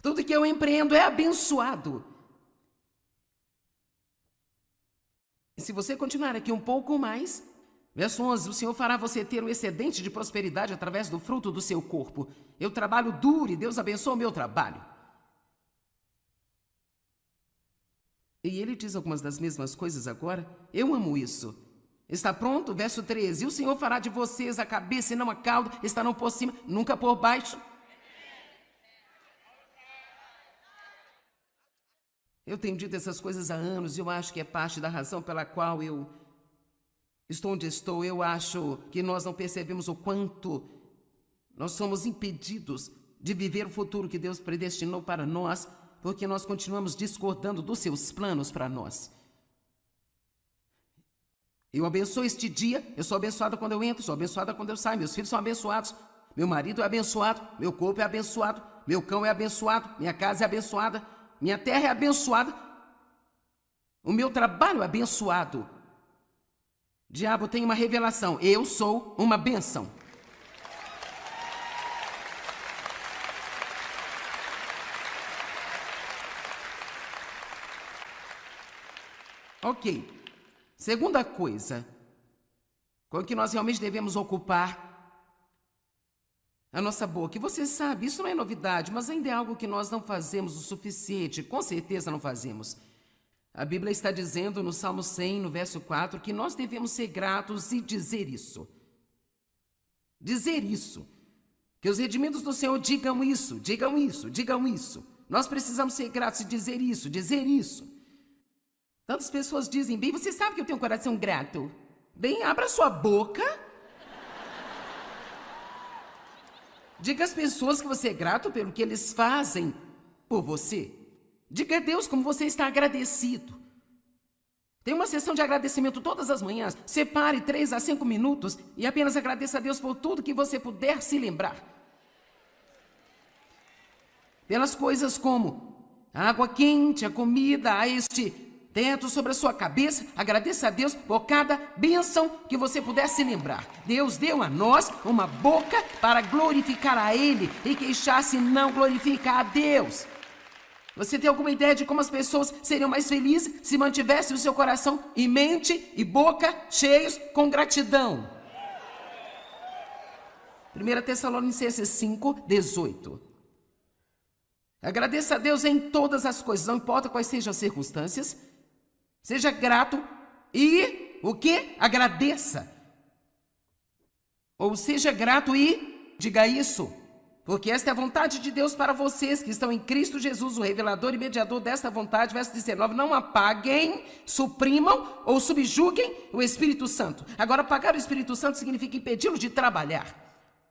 Tudo que eu empreendo é abençoado. E se você continuar aqui um pouco mais, verso 11, o Senhor fará você ter um excedente de prosperidade através do fruto do seu corpo. Eu trabalho duro e Deus abençoa o meu trabalho. E ele diz algumas das mesmas coisas agora. Eu amo isso. Está pronto? Verso 13. E o Senhor fará de vocês a cabeça e não a cauda, estarão por cima, nunca por baixo. Eu tenho dito essas coisas há anos e eu acho que é parte da razão pela qual eu estou onde estou. Eu acho que nós não percebemos o quanto nós somos impedidos de viver o futuro que Deus predestinou para nós, porque nós continuamos discordando dos seus planos para nós. Eu abençoo este dia, eu sou abençoada quando eu entro, sou abençoada quando eu saio, meus filhos são abençoados. meu marido é abençoado, meu corpo é abençoado, meu cão é abençoado, minha casa é abençoada, minha terra é abençoada, o meu trabalho é abençoado. Diabo tem uma revelação, eu sou uma bênção. Ok. Segunda coisa com que nós realmente devemos ocupar a nossa boca. E você sabe, isso não é novidade, mas ainda é algo que nós não fazemos o suficiente. Com certeza não fazemos. A Bíblia está dizendo no Salmo 100, no verso 4, que nós devemos ser gratos e dizer isso. Dizer isso. Que os redimidos do Senhor digam isso, digam isso, digam isso. Nós precisamos ser gratos e dizer isso, dizer isso. Tantas pessoas dizem, bem, você sabe que eu tenho um coração grato. Bem, abra sua boca. Diga às pessoas que você é grato pelo que eles fazem por você. Diga a Deus como você está agradecido. Tem uma sessão de agradecimento todas as manhãs. Separe 3 a 5 minutos e apenas agradeça a Deus por tudo que você puder se lembrar. Pelas coisas como a água quente, a comida, a este teto sobre a sua cabeça, agradeça a Deus por cada bênção que você puder se lembrar. Deus deu a nós uma boca para glorificar a Ele e queixar-se não glorificar a Deus. Você tem alguma ideia de como as pessoas seriam mais felizes se mantivessem o seu coração e mente e boca cheios com gratidão? 1 Tessalonicenses 5, 18. Agradeça a Deus em todas as coisas, não importa quais sejam as circunstâncias. Seja grato e o que? Agradeça. Ou seja grato e diga isso. Porque esta é a vontade de Deus para vocês que estão em Cristo Jesus, o revelador e mediador desta vontade. Verso 19, não apaguem, suprimam ou subjuguem o Espírito Santo. Agora, apagar o Espírito Santo significa impedi-lo de trabalhar.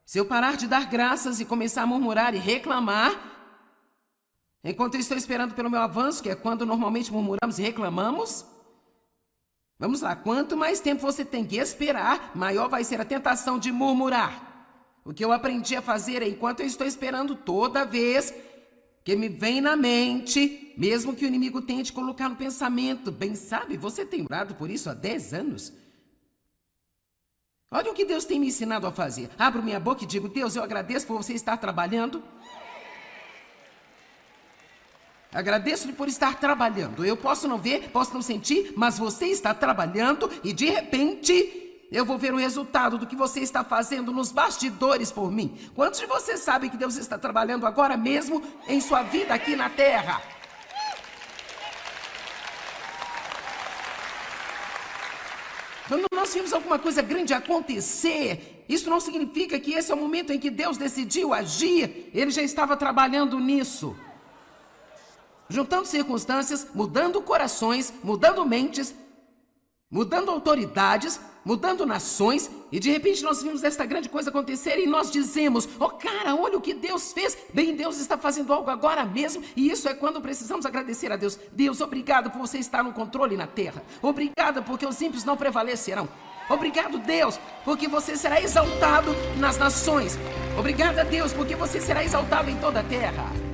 Se eu parar de dar graças e começar a murmurar e reclamar, enquanto eu estou esperando pelo meu avanço, que é quando normalmente murmuramos e reclamamos, vamos lá, quanto mais tempo você tem que esperar, maior vai ser a tentação de murmurar. O que eu aprendi a fazer é, enquanto eu estou esperando, toda vez que me vem na mente, mesmo que o inimigo tente colocar no pensamento, bem sabe, você tem orado por isso há 10 anos. Olha o que Deus tem me ensinado a fazer. Abro minha boca e digo, Deus, eu agradeço por você estar trabalhando. Agradeço-lhe por estar trabalhando. Eu posso não ver, posso não sentir, mas você está trabalhando e de repente eu vou ver o resultado do que você está fazendo nos bastidores por mim. Quantos de vocês sabem que Deus está trabalhando agora mesmo em sua vida aqui na terra? Quando nós vimos alguma coisa grande acontecer, isso não significa que esse é o momento em que Deus decidiu agir. Ele já estava trabalhando nisso. Juntando circunstâncias, mudando corações, mudando mentes, mudando autoridades, mudando nações, e de repente nós vimos esta grande coisa acontecer e nós dizemos, oh cara, olha o que Deus fez, bem, Deus está fazendo algo agora mesmo, e isso é quando precisamos agradecer a Deus. Deus, obrigado por você estar no controle na terra, obrigado porque os ímpios não prevalecerão, obrigado Deus, porque você será exaltado nas nações, obrigado a Deus, porque você será exaltado em toda a terra.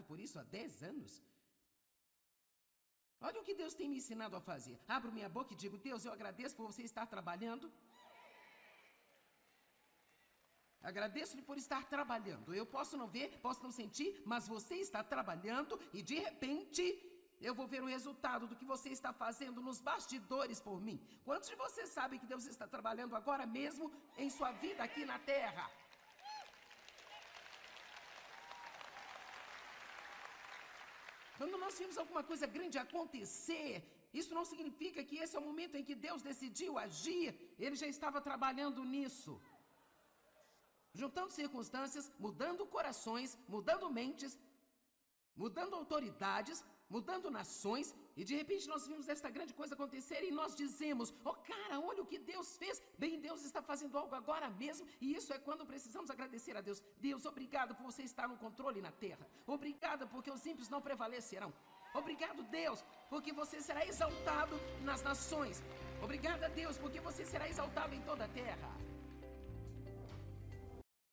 por isso há 10 anos. Olha o que Deus tem me ensinado a fazer. Abro minha boca e digo: Deus, eu agradeço por você estar trabalhando. Agradeço-lhe por estar trabalhando. Eu posso não ver, posso não sentir, mas você está trabalhando e de repente eu vou ver o resultado do que você está fazendo nos bastidores por mim. Quantos de vocês sabem que Deus está trabalhando agora mesmo em sua vida aqui na terra? Quando nós vimos alguma coisa grande acontecer, isso não significa que esse é o momento em que Deus decidiu agir. Ele já estava trabalhando nisso. Juntando circunstâncias, mudando corações, mudando mentes, mudando autoridades, mudando nações, e de repente nós vimos esta grande coisa acontecer e nós dizemos: oh cara, olha o que Deus fez. Bem, Deus está fazendo algo agora mesmo, e isso é quando precisamos agradecer a Deus. Deus, obrigado por você estar no controle na terra. Obrigado porque os ímpios não prevalecerão. Obrigado, Deus, porque você será exaltado nas nações. Obrigado a Deus porque você será exaltado em toda a terra.